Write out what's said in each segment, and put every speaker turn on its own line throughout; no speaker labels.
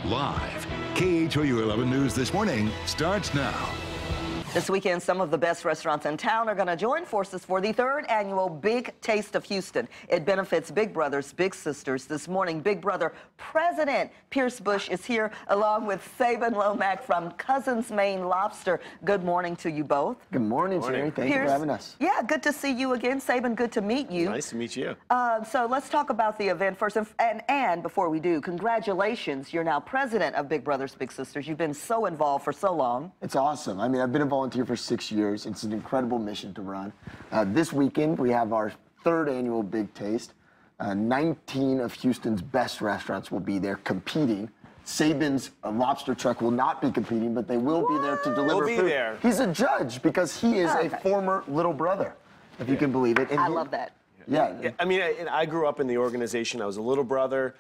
Live. KHOU 11 News This Morning starts now.
This weekend, some of the best restaurants in town are going to join forces for the third annual Big Taste of Houston. It benefits Big Brothers, Big Sisters. This morning, Big Brother President Pierce Bush is here along with Sabin Lomac from Cousins Maine Lobster. Good morning to you both.
Good morning, Jerry. Thank you for having us.
Yeah, good to see you again. Sabin, good to meet you.
Nice to meet you.
So let's talk about the event first. And before we do, congratulations. You're now president of Big Brothers, Big Sisters. You've been so involved for so long.
It's awesome. I mean, I've been involved here for 6 years. It's an incredible mission to run. This weekend, we have our third annual Big Taste. 19 of Houston's best restaurants will be there competing. Sabin's lobster truck will not be competing, but they will be there to deliver food.
There.
He's a judge because he is a former little brother, if you can believe it. And
I love that.
Yeah.
I mean, I grew up in the organization. I was a little brother.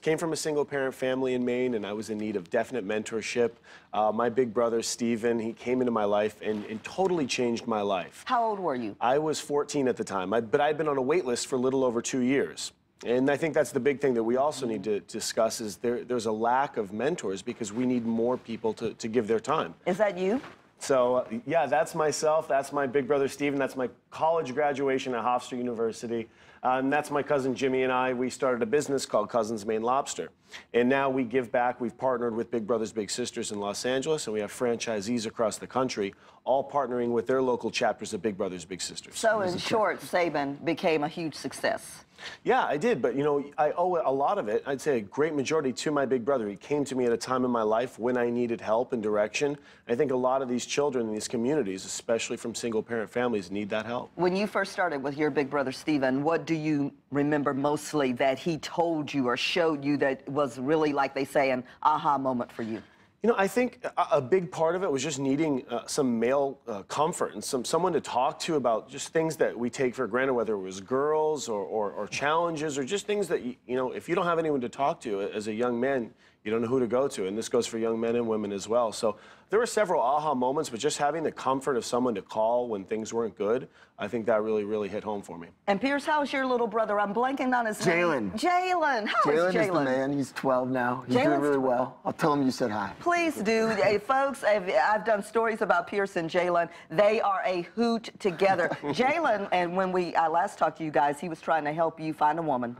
Came from a single-parent family in Maine, and I was in need of definite mentorship. My big brother, Steven, he came into my life and totally changed my life.
How old were you?
I was 14 at the time, but I'd been on a wait list for a little over 2 years. And I think that's the big thing that we also need to discuss is there's a lack of mentors because we need more people to give their time.
Is that you?
So, yeah, that's myself. That's my big brother, Steven. That's my college graduation at Hofstra University. And that's my cousin, Jimmy, and I. We started a business called Cousins Maine Lobster. And now we give back. We've partnered with Big Brothers, Big Sisters in Los Angeles, and we have franchisees across the country, all partnering with their local chapters of Big Brothers, Big Sisters.
So, in short, Sabin became a huge success.
Yeah, I did, but, you know, I owe a lot of it, I'd say a great majority, to my big brother. He came to me at a time in my life when I needed help and direction. I think a lot of these children in these communities, especially from single-parent families, need that help.
When you first started with your big brother, Steven, what do you remember mostly that he told you or showed you that was really, like they say, an aha moment for you?
You know, I think a big part of it was just needing some male comfort and someone to talk to about just things that we take for granted, whether it was girls or challenges or just things that, you know, if you don't have anyone to talk to as a young man, you don't know who to go to. And this goes for young men and women as well. So there were several aha moments, but just having the comfort of someone to call when things weren't good, I think that really, really hit home for me.
And Pierce, how's your little brother? I'm blanking on his
name.
Jalen. Jalen. How is
Jalen
Jalen?
is the man. He's 12 now. He's doing really well. I'll tell him you said hi.
Please do. Hey, folks, I've done stories about Pierce and Jalen. They are a hoot together. Jalen, and when I last talked to you guys, he was trying to help you find a woman.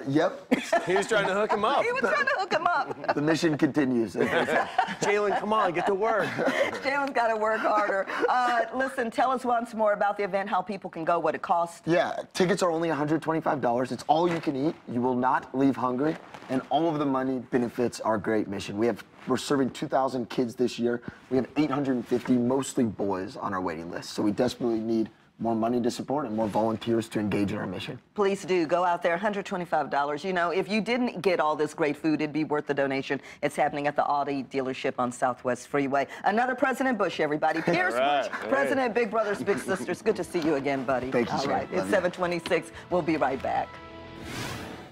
Yep.
He was trying to hook him up.
He was trying to hook him up.
The mission continues.
Jalen, come on, get to work.
Jalen's got to work harder. Listen, tell us once more about the event, how people can go, what it costs.
Yeah, tickets are only $125. It's all you can eat. You will not leave hungry. And all of the money benefits our great mission. We're serving 2,000 kids this year. We have 850, mostly boys, on our waiting list. So we desperately need more money to support and more volunteers to engage in our mission.
Please do. Go out there, $125. You know, if you didn't get all this great food, it'd be worth the donation. It's happening at the Audi dealership on Southwest Freeway. Another President Bush, everybody. Pierce Bush, President, Big Brothers, Big Sisters. Good to see you again, buddy.
Thank you,
all right, it's 7:26. We'll be right back.